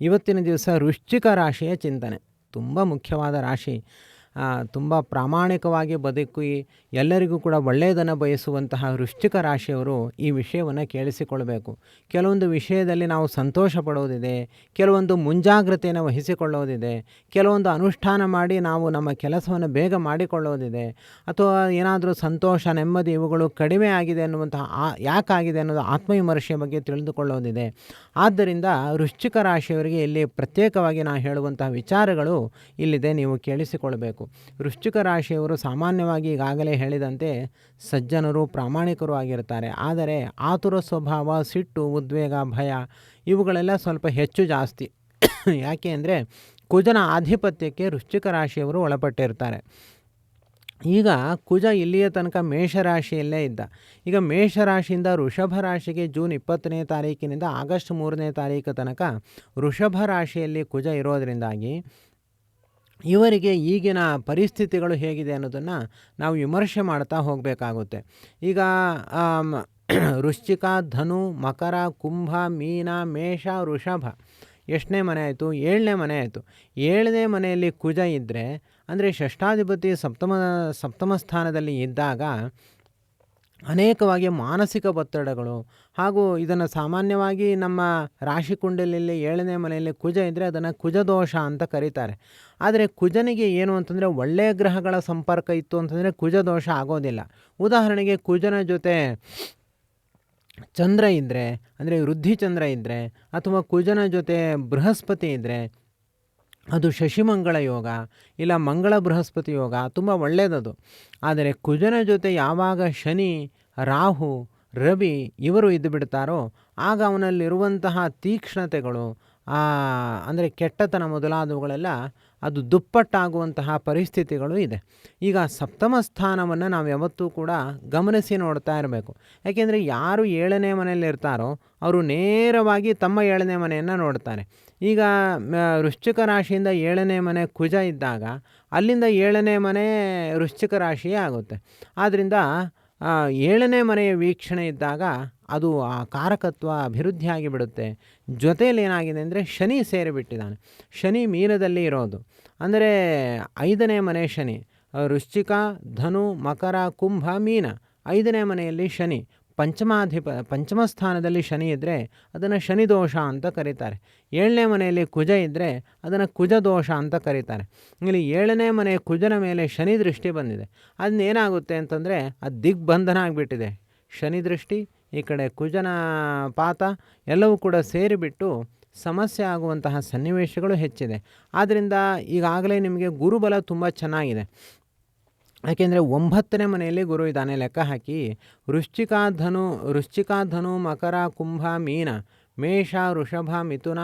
ಇವತ್ತಿನ ದಿವಸ ವೃಶ್ಚಿಕ ರಾಶಿಯ ಚಿಂತನೆ ತುಂಬ ಮುಖ್ಯವಾದ ರಾಶಿ. ತುಂಬ ಪ್ರಾಮಾಣಿಕವಾಗಿ ಬದುಕಿ ಎಲ್ಲರಿಗೂ ಕೂಡ ಒಳ್ಳೆಯದನ್ನು ಬಯಸುವಂತಹ ವೃಶ್ಚಿಕ ರಾಶಿಯವರು ಈ ವಿಷಯವನ್ನು ಕೇಳಿಸಿಕೊಳ್ಬೇಕು. ಕೆಲವೊಂದು ವಿಷಯದಲ್ಲಿ ನಾವು ಸಂತೋಷ ಪಡೋದಿದೆ, ಕೆಲವೊಂದು ಮುಂಜಾಗ್ರತೆಯನ್ನು ವಹಿಸಿಕೊಳ್ಳೋದಿದೆ, ಕೆಲವೊಂದು ಅನುಷ್ಠಾನ ಮಾಡಿ ನಾವು ನಮ್ಮ ಕೆಲಸವನ್ನು ಬೇಗ ಮಾಡಿಕೊಳ್ಳೋದಿದೆ, ಅಥವಾ ಏನಾದರೂ ಸಂತೋಷ ನೆಮ್ಮದಿ ಇವುಗಳು ಕಡಿಮೆ ಆಗಿದೆ ಅನ್ನುವಂತಹ ಯಾಕಾಗಿದೆ ಅನ್ನೋದು ಆತ್ಮವಿಮರ್ಶೆಯ ಬಗ್ಗೆ ತಿಳಿದುಕೊಳ್ಳೋದಿದೆ. ಆದ್ದರಿಂದ ವೃಶ್ಚಿಕ ರಾಶಿಯವರಿಗೆ ಇಲ್ಲಿ ಪ್ರತ್ಯೇಕವಾಗಿ ನಾನು ಹೇಳುವಂತಹ ವಿಚಾರಗಳು ಇಲ್ಲಿದೆ, ನೀವು ಕೇಳಿಸಿಕೊಳ್ಬೇಕು. ವೃಶ್ಚಿಕ ರಾಶಿಯವರು ಸಾಮಾನ್ಯವಾಗಿ ಈಗಾಗಲೇ ಹೇಳಿದಂತೆ ಸಜ್ಜನರು, ಪ್ರಾಮಾಣಿಕರು ಆಗಿರ್ತಾರೆ. ಆದರೆ ಆತುರ ಸ್ವಭಾವ, ಸಿಟ್ಟು, ಉದ್ವೇಗ, ಭಯ ಇವುಗಳೆಲ್ಲ ಸ್ವಲ್ಪ ಹೆಚ್ಚು ಜಾಸ್ತಿ. ಯಾಕೆ ಅಂದರೆ ಕುಜನ ಆಧಿಪತ್ಯಕ್ಕೆ ವೃಶ್ಚಿಕ ರಾಶಿಯವರು ಒಳಪಟ್ಟಿರ್ತಾರೆ. ಈಗ ಕುಜ ಇಲ್ಲಿಯ ತನಕ ಮೇಷರಾಶಿಯಲ್ಲೇ ಇದ್ದ. ಈಗ ಮೇಷರಾಶಿಯಿಂದ ವೃಷಭ ರಾಶಿಗೆ ಜೂನ್ 20ನೇ ತಾರೀಕಿನಿಂದ ಆಗಸ್ಟ್ 3ನೇ ತಾರೀಕು ತನಕ ವೃಷಭ ರಾಶಿಯಲ್ಲಿ ಕುಜ ಇರೋದರಿಂದಾಗಿ ಇವರಿಗೆ ಈಗಿನ ಪರಿಸ್ಥಿತಿಗಳು ಹೇಗಿದೆ ಅನ್ನೋದನ್ನು ನಾವು ವಿಮರ್ಶೆ ಮಾಡ್ತಾ ಹೋಗಬೇಕಾಗುತ್ತೆ. ಈಗ ವೃಶ್ಚಿಕ, ಧನು, ಮಕರ, ಕುಂಭ, ಮೀನ, ಮೇಷ, ವೃಷಭ ಎಷ್ಟನೇ ಮನೆ ಆಯಿತು? 7ನೇ ಮನೆ ಆಯಿತು. 7ನೇ ಮನೆಯಲ್ಲಿ ಕುಜ ಇದ್ದರೆ ಅಂದರೆ ಷಷ್ಠಾಧಿಪತಿ ಸಪ್ತಮ ಸ್ಥಾನದಲ್ಲಿ ಇದ್ದಾಗ ಅನೇಕವಾಗಿ ಮಾನಸಿಕ ಒತ್ತಡಗಳು, ಹಾಗೂ ಇದನ್ನು ಸಾಮಾನ್ಯವಾಗಿ ನಮ್ಮ ರಾಶಿ ಕುಂಡಲಿಯಲ್ಲಿ 7ನೇ ಮನೆಯಲ್ಲಿ ಕುಜ ಇದ್ದರೆ ಅದನ್ನು ಕುಜದೋಷ ಅಂತ ಕರೀತಾರೆ. ಆದರೆ ಕುಜನಿಗೆ ಏನು ಅಂತಂದರೆ ಒಳ್ಳೆಯ ಗ್ರಹಗಳ ಸಂಪರ್ಕ ಇತ್ತು ಅಂತಂದರೆ ಕುಜದೋಷ ಆಗೋದಿಲ್ಲ. ಉದಾಹರಣೆಗೆ ಕುಜನ ಜೊತೆ ಚಂದ್ರ ಇದ್ದರೆ, ಅಂದರೆ ವೃದ್ಧಿ ಚಂದ್ರ ಇದ್ದರೆ, ಅಥವಾ ಕುಜನ ಜೊತೆ ಬೃಹಸ್ಪತಿ ಇದ್ದರೆ ಅದು ಶಶಿಮಂಗಳ ಯೋಗ, ಇಲ್ಲ ಮಂಗಳ ಬೃಹಸ್ಪತಿ ಯೋಗ, ತುಂಬ ಒಳ್ಳೆಯದದು. ಆದರೆ ಕುಜನ ಜೊತೆ ಯಾವಾಗ ಶನಿ, ರಾಹು, ರವಿ ಇವರು ಇದ್ದು ಬಿಡ್ತಾರೋ ಆಗ ಅವನಲ್ಲಿರುವಂತಹ ತೀಕ್ಷ್ಣತೆಗಳು, ಅಂದರೆ ಕೆಟ್ಟತನ ಮೊದಲಾದವುಗಳೆಲ್ಲ ಅದು ದುಪ್ಪಟ್ಟಾಗುವಂತಹ ಪರಿಸ್ಥಿತಿಗಳು ಇದೆ. ಈಗ ಸಪ್ತಮ ಸ್ಥಾನವನ್ನು ನಾವು ಯಾವತ್ತೂ ಕೂಡ ಗಮನಿಸಿ ನೋಡ್ತಾ ಇರಬೇಕು. ಯಾಕೆಂದರೆ ಯಾರು 7ನೇ ಮನೆಯಲ್ಲಿ ಇರ್ತಾರೋ ಅವರು ನೇರವಾಗಿ ತಮ್ಮ 7ನೇ ಮನೆಯನ್ನು ನೋಡ್ತಾರೆ. ಈಗ ವೃಶ್ಚಿಕ ರಾಶಿಯಿಂದ 7ನೇ ಮನೆ ಕುಜ ಇದ್ದಾಗ ಅಲ್ಲಿಂದ 7ನೇ ಮನೆ ವೃಶ್ಚಿಕ ರಾಶಿಯೇ ಆಗುತ್ತೆ. ಆದ್ದರಿಂದ 7ನೇ ಮನೆಯ ವೀಕ್ಷಣೆ ಇದ್ದಾಗ ಅದು ಆ ಕಾರಕತ್ವ ಅಭಿವೃದ್ಧಿ ಆಗಿಬಿಡುತ್ತೆ. ಜೊತೆಯಲ್ಲಿ ಏನಾಗಿದೆ ಅಂದರೆ ಶನಿ ಸೇರಿಬಿಟ್ಟಿದ್ದಾನೆ. ಶನಿ ಮೀನದಲ್ಲಿ ಇರೋದು ಅಂದರೆ 5ನೇ ಮನೆ ಶನಿ. ವೃಶ್ಚಿಕ, ಧನು, ಮಕರ, ಕುಂಭ, ಮೀನ 5ನೇ ಮನೆಯಲ್ಲಿ ಶನಿ. ಪಂಚಮ ಸ್ಥಾನದಲ್ಲಿ ಶನಿ ಇದ್ದರೆ ಅದನ್ನು ಶನಿ ದೋಷ ಅಂತ ಕರೀತಾರೆ. 7ನೇ ಮನೆಯಲ್ಲಿ ಕುಜ ಇದ್ದರೆ ಅದನ್ನು ಕುಜ ದೋಷ ಅಂತ ಕರೀತಾರೆ. ಇಲ್ಲಿ 7ನೇ ಮನೆ ಕುಜನ ಮೇಲೆ ಶನಿ ದೃಷ್ಟಿ ಬಂದಿದೆ. ಅದನ್ನೇನಾಗುತ್ತೆ ಅಂತಂದರೆ ಅದು ದಿಗ್ಬಂಧನ ಆಗಿಬಿಟ್ಟಿದೆ. ಶನಿ ದೃಷ್ಟಿ, ಈ ಕಡೆ ಕುಜನ ಪಾತ ಎಲ್ಲವೂ ಕೂಡ ಸೇರಿಬಿಟ್ಟು ಸಮಸ್ಯೆ ಆಗುವಂತಹ ಸನ್ನಿವೇಶಗಳು ಹೆಚ್ಚಿದೆ. ಆದ್ದರಿಂದ ಈಗಾಗಲೇ ನಿಮಗೆ ಗುರುಬಲ ತುಂಬ ಚೆನ್ನಾಗಿದೆ. ಯಾಕೆಂದರೆ 9ನೇ ಮನೆಯಲ್ಲಿ ಗುರು ಇದ್ದಾನೆ. ಲೆಕ್ಕ ಹಾಕಿ ವೃಶ್ಚಿಕ, ಧನು, ಮಕರ, ಕುಂಭ, ಮೀನ, ಮೇಷ, ವೃಷಭ, ಮಿಥುನ,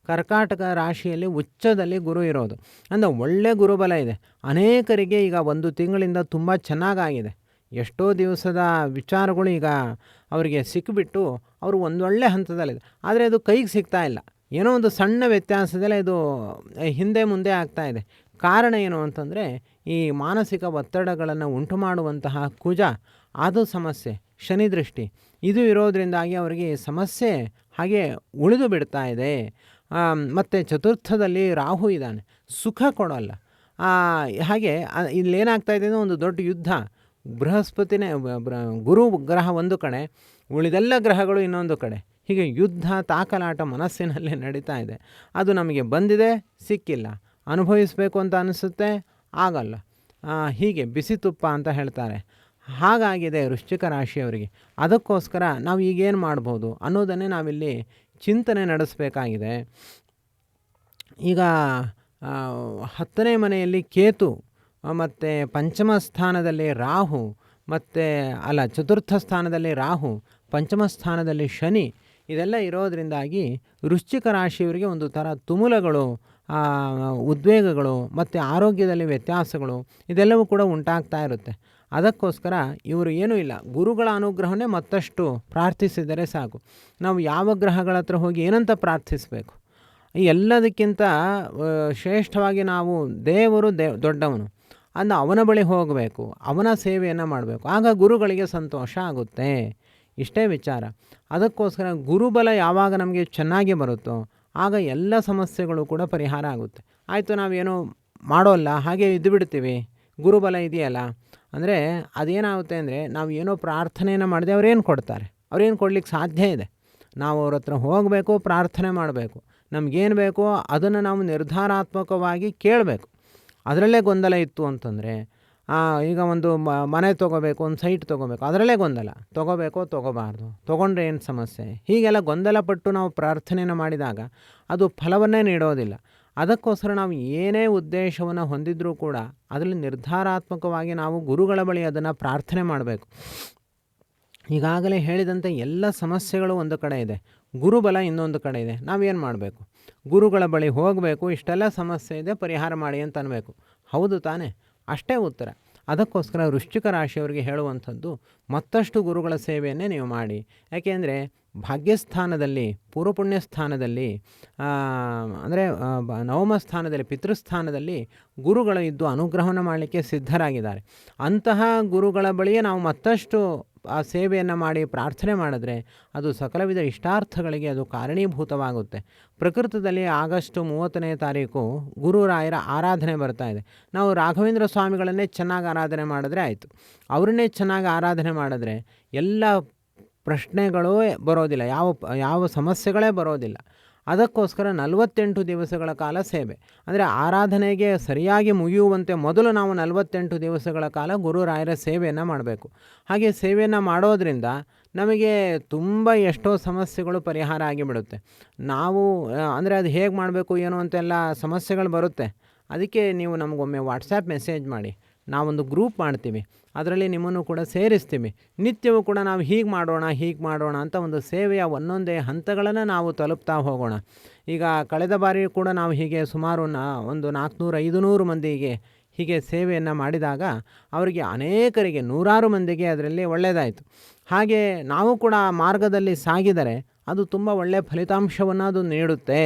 ಕರ್ಕಾಟಕ ರಾಶಿಯಲ್ಲಿ ಉಚ್ಚದಲ್ಲಿ ಗುರು ಇರೋದು. ಅಂದರೆ ಒಳ್ಳೆ ಗುರುಬಲ ಇದೆ. ಅನೇಕರಿಗೆ ಈಗ 1 ತಿಂಗಳಿಂದ ತುಂಬ ಚೆನ್ನಾಗಾಗಿದೆ. ಎಷ್ಟೋ ದಿವಸದ ವಿಚಾರಗಳು ಈಗ ಅವರಿಗೆ ಸಿಕ್ಕಿಬಿಟ್ಟು ಅವರು ಒಂದೊಳ್ಳೆ ಹಂತದಲ್ಲಿದೆ. ಆದರೆ ಅದು ಕೈಗೆ ಸಿಗ್ತಾ ಇಲ್ಲ. ಏನೋ ಒಂದು ಸಣ್ಣ ವ್ಯತ್ಯಾಸದಲ್ಲೇ ಇದು ಹಿಂದೆ ಮುಂದೆ ಆಗ್ತಾ ಇದೆ. ಕಾರಣ ಏನು ಅಂತಂದರೆ ಈ ಮಾನಸಿಕ ಒತ್ತಡಗಳನ್ನು ಉಂಟು ಮಾಡುವಂತಹ ಕುಜ, ಅದು ಸಮಸ್ಯೆ. ಶನಿ ದೃಷ್ಟಿ ಇದು ಇರೋದರಿಂದಾಗಿ ಅವರಿಗೆ ಸಮಸ್ಯೆ ಹಾಗೆ ಉಳಿದು ಬಿಡ್ತಾ ಇದೆ. ಮತ್ತು ಚತುರ್ಥದಲ್ಲಿ ರಾಹು ಇದ್ದಾನೆ, ಸುಖ ಕೊಡೋಲ್ಲ. ಹಾಗೆ ಇಲ್ಲೇನಾಗ್ತಾ ಇದೆ ಅಂದರೆ ಒಂದು ದೊಡ್ಡ ಯುದ್ಧ. ಬೃಹಸ್ಪತಿನೇ ಗುರು ಗ್ರಹ ಒಂದು ಕಡೆ, ಉಳಿದೆಲ್ಲ ಗ್ರಹಗಳು ಇನ್ನೊಂದು ಕಡೆ. ಹೀಗೆ ಯುದ್ಧ ತಾಕಲಾಟ ಮನಸ್ಸಿನಲ್ಲೇ ನಡೀತಾ ಇದೆ. ಅದು ನಮಗೆ ಬಂದಿದೆ, ಸಿಕ್ಕಿಲ್ಲ. ಅನುಭವಿಸಬೇಕು ಅಂತ ಅನಿಸುತ್ತೆ, ಆಗಲ್ಲ. ಹೀಗೆ ಬಿಸಿ ತುಪ್ಪ ಅಂತ ಹೇಳ್ತಾರೆ. ಹಾಗಾಗಿದೆ ವೃಶ್ಚಿಕ ರಾಶಿಯವರಿಗೆ. ಅದಕ್ಕೋಸ್ಕರ ನಾವು ಈಗೇನು ಮಾಡ್ಬೋದು ಅನ್ನೋದನ್ನೇ ನಾವಿಲ್ಲಿ ಚಿಂತನೆ ನಡೆಸಬೇಕಾಗಿದೆ. ಈಗ 10ನೇ ಮನೆಯಲ್ಲಿ ಕೇತು, ಮತ್ತು ಪಂಚಮ ಸ್ಥಾನದಲ್ಲಿ ರಾಹು, ಚತುರ್ಥ ಸ್ಥಾನದಲ್ಲಿ ರಾಹು, ಪಂಚಮ ಸ್ಥಾನದಲ್ಲಿ ಶನಿ, ಇದೆಲ್ಲ ಇರೋದರಿಂದಾಗಿ ವೃಶ್ಚಿಕ ರಾಶಿಯವರಿಗೆ ಒಂದು ಥರ ತುಮುಲಗಳು, ಉದ್ವೇಗಗಳು ಮತ್ತು ಆರೋಗ್ಯದಲ್ಲಿ ವ್ಯತ್ಯಾಸಗಳು ಇದೆಲ್ಲವೂ ಕೂಡ ಉಂಟಾಗ್ತಾ ಇರುತ್ತೆ. ಅದಕ್ಕೋಸ್ಕರ ಇವರು ಏನೂ ಇಲ್ಲ, ಗುರುಗಳ ಅನುಗ್ರಹವನ್ನೇ ಮತ್ತಷ್ಟು ಪ್ರಾರ್ಥಿಸಿದರೆ ಸಾಕು. ನಾವು ಯಾವ ಗ್ರಹಗಳ ಹತ್ರ ಹೋಗಿ ಏನಂತ ಪ್ರಾರ್ಥಿಸಬೇಕು? ಎಲ್ಲದಕ್ಕಿಂತ ಶ್ರೇಷ್ಠವಾಗಿ ನಾವು ದೇವರು ದೊಡ್ಡವನು ಅಂದ ಅವನ ಬಳಿ ಹೋಗಬೇಕು, ಅವನ ಸೇವೆಯನ್ನು ಮಾಡಬೇಕು. ಆಗ ಗುರುಗಳಿಗೆ ಸಂತೋಷ ಆಗುತ್ತೆ. ಇಷ್ಟೇ ವಿಚಾರ. ಅದಕ್ಕೋಸ್ಕರ ಗುರುಬಲ ಯಾವಾಗ ನಮಗೆ ಚೆನ್ನಾಗಿ ಬರುತ್ತೋ ಆಗ ಎಲ್ಲ ಸಮಸ್ಯೆಗಳು ಕೂಡ ಪರಿಹಾರ ಆಗುತ್ತೆ. ಆಯಿತು, ನಾವೇನೋ ಮಾಡೋಲ್ಲ, ಹಾಗೆ ಇದ್ದು ಬಿಡ್ತೀವಿ, ಗುರುಬಲ ಇದೆಯಲ್ಲ ಅಂದರೆ ಅದೇನಾಗುತ್ತೆ ಅಂದರೆ, ನಾವು ಏನೋ ಪ್ರಾರ್ಥನೆಯನ್ನು ಮಾಡಿದೆ ಅವ್ರೇನು ಕೊಡ್ತಾರೆ? ಅವ್ರೇನು ಕೊಡ್ಲಿಕ್ಕೆ ಸಾಧ್ಯ ಇದೆ? ನಾವು ಅವ್ರ ಹತ್ರ ಹೋಗಬೇಕು, ಪ್ರಾರ್ಥನೆ ಮಾಡಬೇಕು, ನಮಗೇನು ಬೇಕೋ ಅದನ್ನು ನಾವು ನಿರ್ಧಾರಾತ್ಮಕವಾಗಿ ಕೇಳಬೇಕು. ಅದರಲ್ಲೇ ಗೊಂದಲ ಇತ್ತು ಅಂತಂದರೆ, ಈಗ ಒಂದು ಮನೆ ತೊಗೋಬೇಕು, ಒಂದು ಸೈಟ್ ತೊಗೋಬೇಕು, ಅದರಲ್ಲೇ ಗೊಂದಲ, ತೊಗೋಬೇಕೋ ತೊಗೋಬಾರ್ದು, ತೊಗೊಂಡ್ರೆ ಏನು ಸಮಸ್ಯೆ, ಹೀಗೆಲ್ಲ ಗೊಂದಲಪಟ್ಟು ನಾವು ಪ್ರಾರ್ಥನೆಯನ್ನು ಮಾಡಿದಾಗ ಅದು ಫಲವನ್ನೇ ನೀಡೋದಿಲ್ಲ. ಅದಕ್ಕೋಸ್ಕರ ನಾವು ಏನೇ ಉದ್ದೇಶವನ್ನು ಹೊಂದಿದ್ರೂ ಕೂಡ ಅದರಲ್ಲಿ ನಿರ್ಧಾರಾತ್ಮಕವಾಗಿ ನಾವು ಗುರುಗಳ ಬಳಿ ಅದನ್ನು ಪ್ರಾರ್ಥನೆ ಮಾಡಬೇಕು. ಈಗಾಗಲೇ ಹೇಳಿದಂತೆ ಎಲ್ಲ ಸಮಸ್ಯೆಗಳು ಒಂದು ಕಡೆ ಇದೆ, ಗುರುಬಲ ಇನ್ನೊಂದು ಕಡೆ ಇದೆ. ನಾವೇನು ಮಾಡಬೇಕು? ಗುರುಗಳ ಬಳಿ ಹೋಗಬೇಕು, ಇಷ್ಟೆಲ್ಲ ಸಮಸ್ಯೆ ಇದೆ, ಪರಿಹಾರ ಮಾಡಿ ಅಂತ ಅನ್ನಬೇಕು. ಹೌದು ತಾನೇ? ಅಷ್ಟೇ ಉತ್ತರ. ಅದಕ್ಕೋಸ್ಕರ ವೃಶ್ಚಿಕ ರಾಶಿಯವರಿಗೆ ಹೇಳುವಂಥದ್ದು, ಮತ್ತಷ್ಟು ಗುರುಗಳ ಸೇವೆಯನ್ನೇ ನೀವು ಮಾಡಿ. ಯಾಕೆಂದರೆ ಭಾಗ್ಯಸ್ಥಾನದಲ್ಲಿ, ಪೂರ್ವಪುಣ್ಯ ಸ್ಥಾನದಲ್ಲಿ, ಅಂದರೆ ನವಮ ಸ್ಥಾನದಲ್ಲಿ, ಪಿತೃಸ್ಥಾನದಲ್ಲಿ ಗುರುಗಳು ಇದ್ದು ಅನುಗ್ರಹವನ್ನು ಮಾಡಲಿಕ್ಕೆ ಸಿದ್ಧರಾಗಿದ್ದಾರೆ. ಅಂತಹ ಗುರುಗಳ ಬಳಿಯೇ ನಾವು ಮತ್ತಷ್ಟು ಆ ಸೇವೆಯನ್ನು ಮಾಡಿ ಪ್ರಾರ್ಥನೆ ಮಾಡಿದ್ರೆ ಅದು ಸಕಲ ವಿಧ ಇಷ್ಟಾರ್ಥಗಳಿಗೆ ಅದು ಕಾರಣೀಭೂತವಾಗುತ್ತೆ. ಪ್ರಕೃತದಲ್ಲಿ ಆಗಸ್ಟ್ 30ನೇ ತಾರೀಕು ಗುರುರಾಯರ ಆರಾಧನೆ ಬರ್ತಾ ಇದೆ. ನಾವು ರಾಘವೇಂದ್ರ ಸ್ವಾಮಿಗಳನ್ನೇ ಚೆನ್ನಾಗಿ ಆರಾಧನೆ ಮಾಡಿದ್ರೆ ಆಯಿತು. ಅವರನ್ನೇ ಚೆನ್ನಾಗಿ ಆರಾಧನೆ ಮಾಡಿದ್ರೆ ಎಲ್ಲ ಪ್ರಶ್ನೆಗಳೂ ಬರೋದಿಲ್ಲ, ಯಾವ ಸಮಸ್ಯೆಗಳೇ ಬರೋದಿಲ್ಲ. ಅದಕ್ಕೋಸ್ಕರ 48 ದಿವಸಗಳ ಕಾಲ ಸೇವೆ, ಅಂದರೆ ಆರಾಧನೆಗೆ ಸರಿಯಾಗಿ ಮುಗಿಯುವಂತೆ ಮೊದಲು ನಾವು 48 ದಿವಸಗಳ ಕಾಲ ಗುರುರಾಯರ ಸೇವೆಯನ್ನು ಮಾಡಬೇಕು. ಹಾಗೆ ಸೇವೆಯನ್ನು ಮಾಡೋದರಿಂದ ನಮಗೆ ತುಂಬ ಎಷ್ಟೋ ಸಮಸ್ಯೆಗಳು ಪರಿಹಾರ ಆಗಿಬಿಡುತ್ತೆ. ನಾವು ಅಂದರೆ ಅದು ಹೇಗೆ ಮಾಡಬೇಕು ಏನೋ ಅಂತೆಲ್ಲ ಸಮಸ್ಯೆಗಳು ಬರುತ್ತೆ. ಅದಕ್ಕೆ ನೀವು ನಮಗೊಮ್ಮೆ ವಾಟ್ಸಾಪ್ ಮೆಸೇಜ್ ಮಾಡಿ, ನಾವೊಂದು ಗ್ರೂಪ್ ಮಾಡ್ತೀವಿ, ಅದರಲ್ಲಿ ನಿಮ್ಮನ್ನು ಕೂಡ ಸೇರಿಸ್ತೀವಿ. ನಿತ್ಯವೂ ಕೂಡ ನಾವು ಹೀಗೆ ಮಾಡೋಣ ಅಂತ ಒಂದು ಸೇವೆಯ ಒಂದೊಂದೇ ಹಂತಗಳನ್ನು ನಾವು ತಲುಪ್ತಾ ಹೋಗೋಣ. ಈಗ ಕಳೆದ ಬಾರಿ ಕೂಡ ನಾವು ಹೀಗೆ ಸುಮಾರು ಒಂದು 400-500 ಮಂದಿಗೆ ಹೀಗೆ ಸೇವೆಯನ್ನು ಮಾಡಿದಾಗ ಅವರಿಗೆ ಅನೇಕರಿಗೆ, ನೂರಾರು ಮಂದಿಗೆ ಅದರಲ್ಲಿ ಒಳ್ಳೆಯದಾಯಿತು. ಹಾಗೆ ನಾವು ಕೂಡ ಮಾರ್ಗದಲ್ಲಿ ಸಾಗಿದರೆ ಅದು ತುಂಬ ಒಳ್ಳೆಯ ಫಲಿತಾಂಶವನ್ನು ಅದು ನೀಡುತ್ತೆ.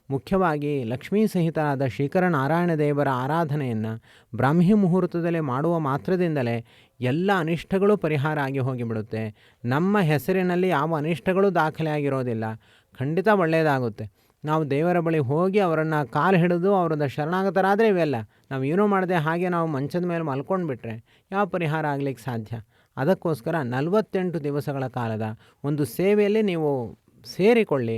ಮುಖ್ಯವಾಗಿ ಲಕ್ಷ್ಮೀ ಸಹಿತರಾದ ಶ್ರೀಕರ ನಾರಾಯಣ ದೇವರ ಆರಾಧನೆಯನ್ನು ಬ್ರಾಹ್ಮಿ ಮುಹೂರ್ತದಲ್ಲಿ ಮಾಡುವ ಮಾತ್ರದಿಂದಲೇ ಎಲ್ಲ ಅನಿಷ್ಟಗಳು ಪರಿಹಾರ ಆಗಿ ಹೋಗಿಬಿಡುತ್ತೆ. ನಮ್ಮ ಹೆಸರಿನಲ್ಲಿ ಯಾವ ಅನಿಷ್ಟಗಳು ದಾಖಲೆ ಆಗಿರೋದಿಲ್ಲ. ಖಂಡಿತ ಒಳ್ಳೆಯದಾಗುತ್ತೆ. ನಾವು ದೇವರ ಬಳಿ ಹೋಗಿ ಅವರನ್ನು ಕಾಲು ಹಿಡಿದು ಅವರದ ಶರಣಾಗತರಾದರೆ ಇವೆಲ್ಲ, ನಾವು ಏನೂ ಮಾಡದೆ ಹಾಗೆ ನಾವು ಮಂಚದ ಮೇಲೆ ಮಲ್ಕೊಂಡ್ಬಿಟ್ರೆ ಯಾವ ಪರಿಹಾರ ಆಗಲಿಕ್ಕೆ ಸಾಧ್ಯ? ಅದಕ್ಕೋಸ್ಕರ 48 ದಿವಸಗಳ ಕಾಲದ ಒಂದು ಸೇವೆಯಲ್ಲಿ ನೀವು ಸೇರಿಕೊಳ್ಳಿ.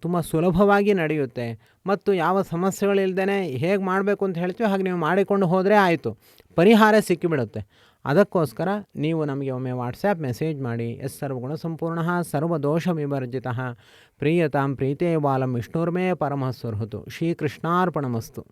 ತುಂಬ ಸುಲಭವಾಗಿ ನಡೆಯುತ್ತೆ ಮತ್ತು ಯಾವ ಸಮಸ್ಯೆಗಳಿಲ್ಲದೇ ಹೇಗೆ ಮಾಡಬೇಕು ಅಂತ ಹೇಳ್ತೀವಿ ಹಾಗೆ ನೀವು ಮಾಡಿಕೊಂಡು ಹೋದರೆ ಆಯಿತು, ಪರಿಹಾರ ಸಿಕ್ಕಿಬಿಡುತ್ತೆ. ಅದಕ್ಕೋಸ್ಕರ ನೀವು ನಮಗೆ ಒಮ್ಮೆ ವಾಟ್ಸಾಪ್ ಮೆಸೇಜ್ ಮಾಡಿ. ಸರ್ವಗುಣ ಸಂಪೂರ್ಣ ಸರ್ವದೋಷ ವಿವರ್ಜಿತ ಪ್ರೀಯತಾಂ ಪ್ರೀತೇ ಬಾಲಂ ವಿಷ್ಣುರ್ಮೇ ಪರಮಃ ಸುಹೃತು. ಶ್ರೀಕೃಷ್ಣಾರ್ಪಣಮಸ್ತು.